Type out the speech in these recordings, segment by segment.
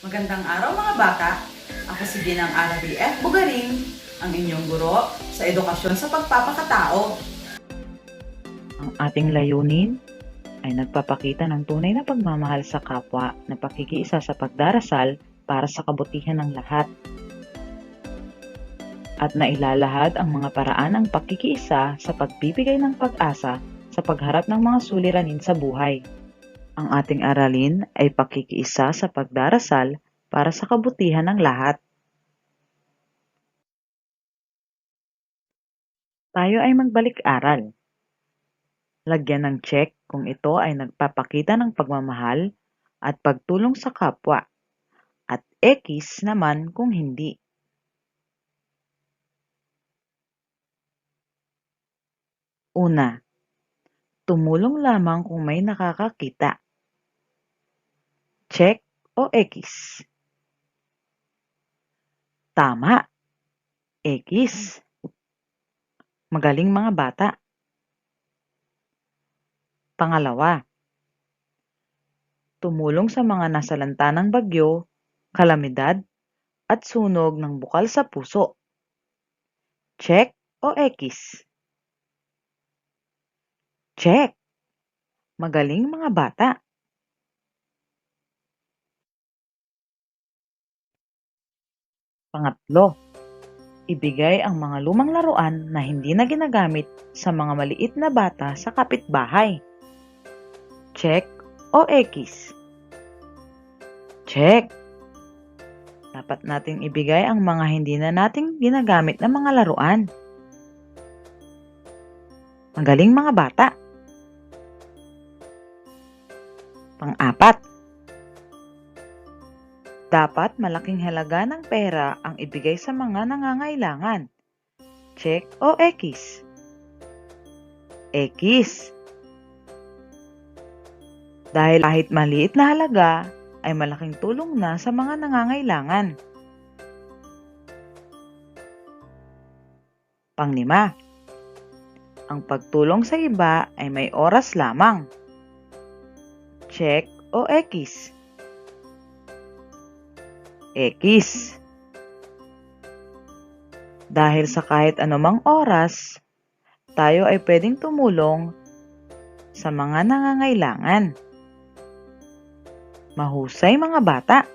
Magandang araw mga bata! Ako si Ginang Arabi F. Bugaring, ang inyong guro sa edukasyon sa pagpapakatao. Ang ating layunin ay nagpapakita ng tunay na pagmamahal sa kapwa na pakikiisa sa pagdarasal para sa kabutihan ng lahat. At nailalahad ang mga paraan ng pakikiisa sa pagbibigay ng pag-asa sa pagharap ng mga suliranin sa buhay. Ang ating aralin ay pakikiisa sa pagdarasal para sa kabutihan ng lahat. Tayo ay magbalik-aral. Lagyan ng check kung ito ay nagpapakita ng pagmamahal at pagtulong sa kapwa, at X naman kung hindi. Una, tumulong lamang kung may nakakakita. Check o X? Tama, X. Magaling mga bata. Pangalawa, tumulong sa mga nasalanta ng bagyo, kalamidad, at sunog ng bukal sa puso. Check o X? Check. Magaling mga bata. Pangatlo, ibigay ang mga lumang laruan na hindi na ginagamit sa mga maliit na bata sa kapitbahay. Check o X? Check. Dapat nating ibigay ang mga hindi na nating ginagamit na mga laruan. Magaling mga bata. Pang-apat, dapat malaking halaga ng pera ang ibigay sa mga nangangailangan. Check o X? X. Dahil kahit maliit na halaga, ay malaking tulong na sa mga nangangailangan. Panglima, ang pagtulong sa iba ay may oras lamang. Check o X? X. Dahil sa kahit anumang oras, tayo ay pwedeng tumulong sa mga nangangailangan. Mahusay mga bata.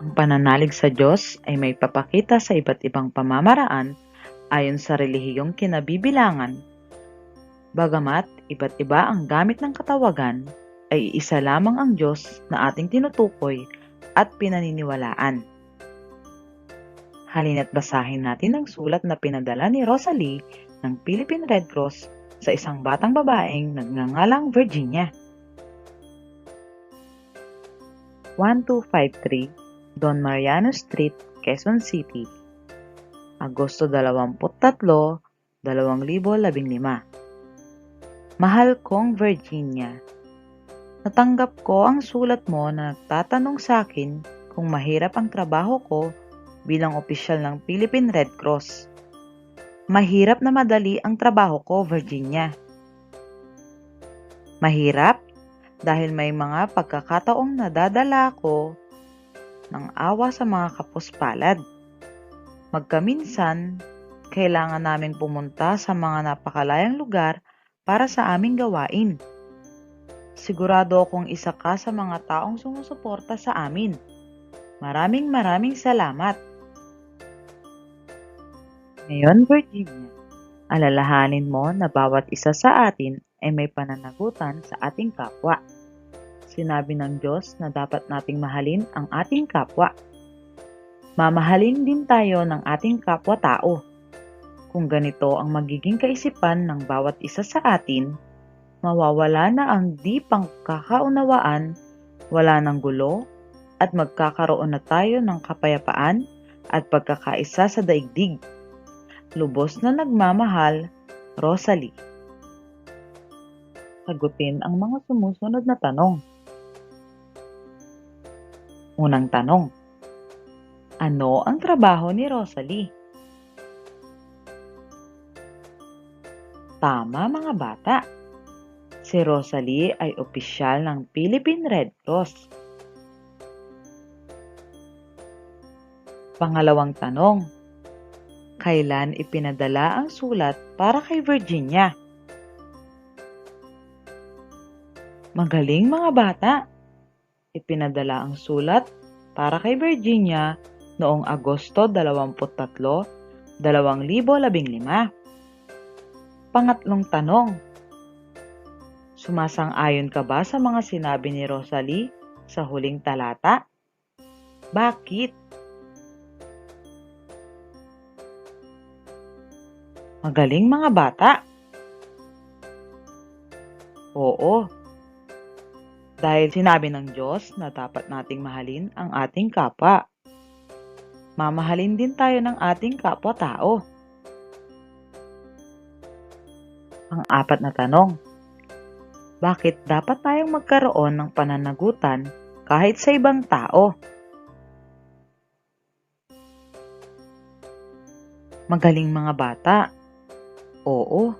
Ang pananalig sa Diyos ay may papakita sa iba't ibang pamamaraan ayon sa relihiyong kinabibilangan. Bagamat iba't iba ang gamit ng katawagan, ay isa lamang ang Diyos na ating tinutukoy at pinaniniwalaan. Halina't basahin natin ang sulat na pinadala ni Rosalie ng Philippine Red Cross sa isang batang babaeng nagngangalang Virginia. 1253 Don Mariano Street, Quezon City, Agosto 23, 2015. Mahal kong Virginia, natanggap ko ang sulat mo na nagtatanong sa akin kung mahirap ang trabaho ko bilang opisyal ng Philippine Red Cross. Mahirap na madali ang trabaho ko, Virginia. Mahirap dahil may mga pagkakataong nadadala ko ng awa sa mga kapuspalad. Magkaminsan, kailangan naming pumunta sa mga napakalayang lugar para sa aming gawain. Sigurado akong isa ka sa mga taong sumusuporta sa amin. Maraming salamat. Ngayon, Virginia, alalahanin mo na bawat isa sa atin ay may pananagutan sa ating kapwa. Sinabi ng Diyos na dapat nating mahalin ang ating kapwa. Mamahalin din tayo ng ating kapwa-tao. Kung ganito ang magiging kaisipan ng bawat isa sa atin, mawawala na ang di pangkakaunawaan, wala ng gulo, at magkakaroon na tayo ng kapayapaan at pagkakaisa sa daigdig. Lubos na nagmamahal, Rosalie. Sagutin ang mga sumusunod na tanong. Unang tanong, ano ang trabaho ni Rosalie? Tama mga bata. Si Rosalie ay opisyal ng Philippine Red Cross. Pangalawang tanong, kailan ipinadala ang sulat para kay Virginia? Magaling mga bata! Ipinadala ang sulat para kay Virginia noong Agosto 23, 2015. Pangatlong tanong, sumasang-ayon ka ba sa mga sinabi ni Rosalie sa huling talata? Bakit? Magaling mga bata! Oo, dahil sinabi ng Diyos na dapat nating mahalin ang ating kapwa. Mamahalin din tayo ng ating kapwa-tao. Ang apat na tanong, bakit dapat tayong magkaroon ng pananagutan kahit sa ibang tao? Magaling mga bata! Oo,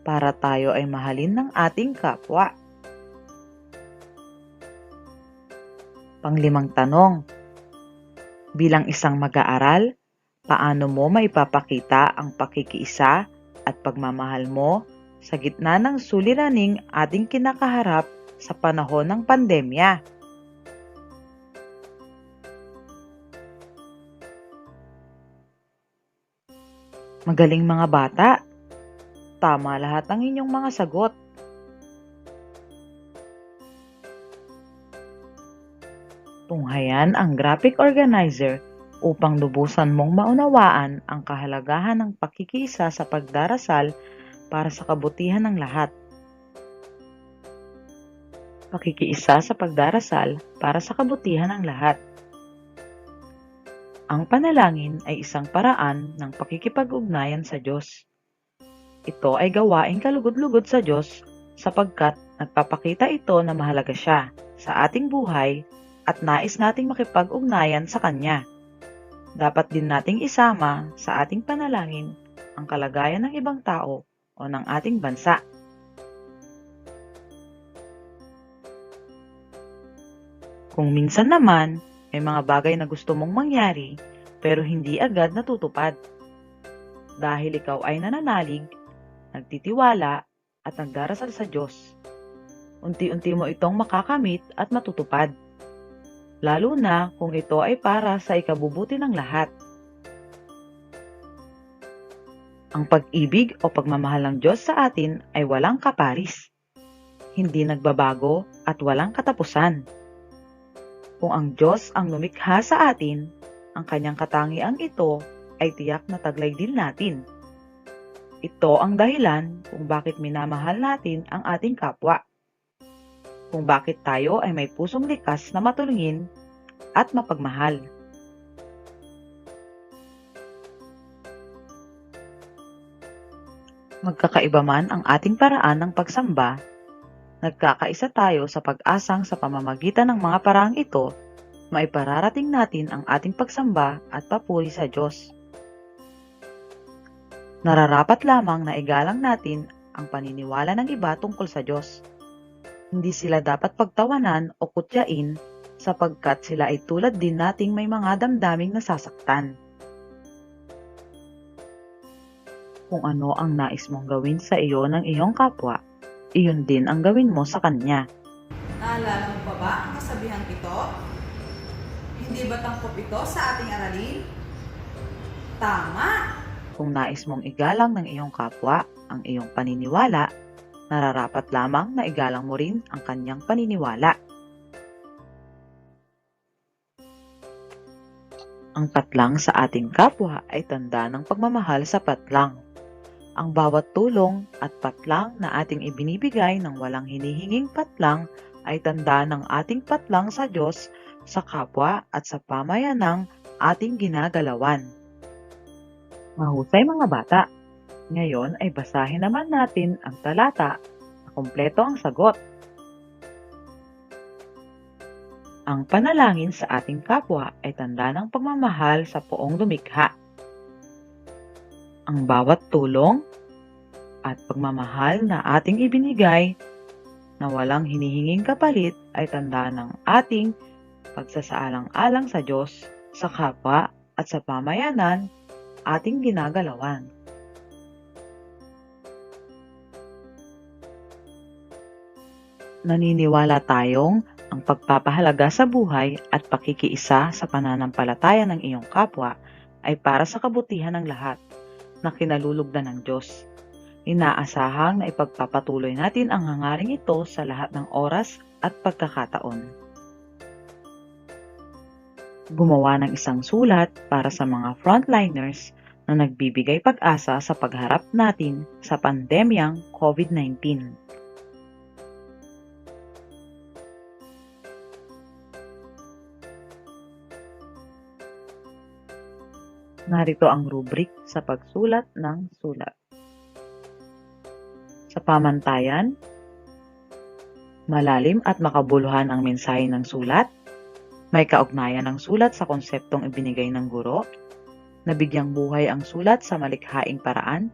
para tayo ay mahalin ng ating kapwa. Panglimang tanong, bilang isang mag-aaral, paano mo maipapakita ang pakikiisa at pagmamahal mo sa gitna ng suliraning ating kinakaharap sa panahon ng pandemya? Magaling mga bata! Tama lahat ang inyong mga sagot. Tunghayan ang graphic organizer upang lubusan mong maunawaan ang kahalagahan ng pakikiisa sa pagdarasal para sa kabutihan ng lahat. Pakikiisa sa pagdarasal para sa kabutihan ng lahat. Ang panalangin ay isang paraan ng pakikipag-ugnayan sa Diyos. Ito ay gawaing kalugod-lugod sa Diyos sapagkat nagpapakita ito na mahalaga siya sa ating buhay at nais nating makipag-ugnayan sa Kanya. Dapat din nating isama sa ating panalangin ang kalagayan ng ibang tao o ng ating bansa. Kung minsan naman, may mga bagay na gusto mong mangyari pero hindi agad natutupad. Dahil ikaw ay nananalig, nagtitiwala at nagdarasal sa Diyos. Unti-unti mo itong makakamit at matutupad. Lalo na kung ito ay para sa ikabubuti ng lahat. Ang pag-ibig o pagmamahal ng Diyos sa atin ay walang kaparis. Hindi nagbabago at walang katapusan. Kung ang Diyos ang lumikha sa atin, ang kanyang katangiang ito ay tiyak na taglay din natin. Ito ang dahilan kung bakit minamahal natin ang ating kapwa. Kung bakit tayo ay may pusong likas na matulungin at mapagmahal. Magkakaiba man ang ating paraan ng pagsamba, nagkakaisa tayo sa pag-asang sa pamamagitan ng mga paraang ito, maipararating natin ang ating pagsamba at papuri sa Diyos. Nararapat lamang na igalang natin ang paniniwala ng iba tungkol sa Diyos. Hindi sila dapat pagtawanan o kutyain sapagkat sila ay tulad din nating may mga damdaming nasasaktan. Kung ano ang nais mong gawin sa iyo ng iyong kapwa, iyon din ang gawin mo sa kanya. Naalala mo pa ba ang kasabihang ito? Hindi ba tangkop ito sa ating aralin? Tama! Kung nais mong igalang ng iyong kapwa ang iyong paniniwala, nararapat lamang na igalang mo rin ang kanyang paniniwala. Ang patlang sa ating kapwa ay tanda ng pagmamahal sa patlang. Ang bawat tulong at patlang na ating ibinibigay ng walang hinihinging patlang ay tanda ng ating patlang sa Diyos, sa kapwa at sa pamayanang ating ginagalawan. Mahusay mga bata! Ngayon ay basahin naman natin ang talata na kumpleto ang sagot. Ang panalangin sa ating kapwa ay tanda ng pagmamahal sa poong lumikha. Ang bawat tulong at pagmamahal na ating ibinigay na walang hinihinging kapalit ay tanda ng ating pagsasaalang-alang sa Diyos, sa kapwa at sa pamayanan ating ginagalawan. Naniniwala tayong ang pagpapahalaga sa buhay at pakikiisa sa pananampalataya ng iyong kapwa ay para sa kabutihan ng lahat na kinalulugdan ng Diyos. Inaasahang na ipagpapatuloy natin ang hangaring ito sa lahat ng oras at pagkakataon. Gumawa ng isang sulat para sa mga frontliners na nagbibigay pag-asa sa pagharap natin sa pandemyang COVID-19. Narito ang rubrik sa pagsulat ng sulat. Sa pamantayan, malalim at makabuluhan ang mensahe ng sulat, may kaugnayan ng sulat sa konseptong ibinigay ng guro, nabigyang buhay ang sulat sa malikhaing paraan,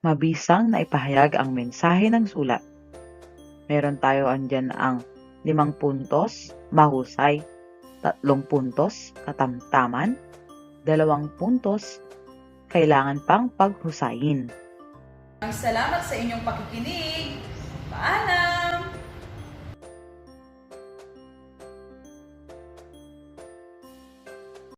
mabisang na ipahayag ang mensahe ng sulat. Meron tayo andyan ang 5 puntos, mahusay, 3 puntos, katamtaman, 2 puntos, kailangan pang paghusayin. Salamat sa inyong pakikinig. Paalam!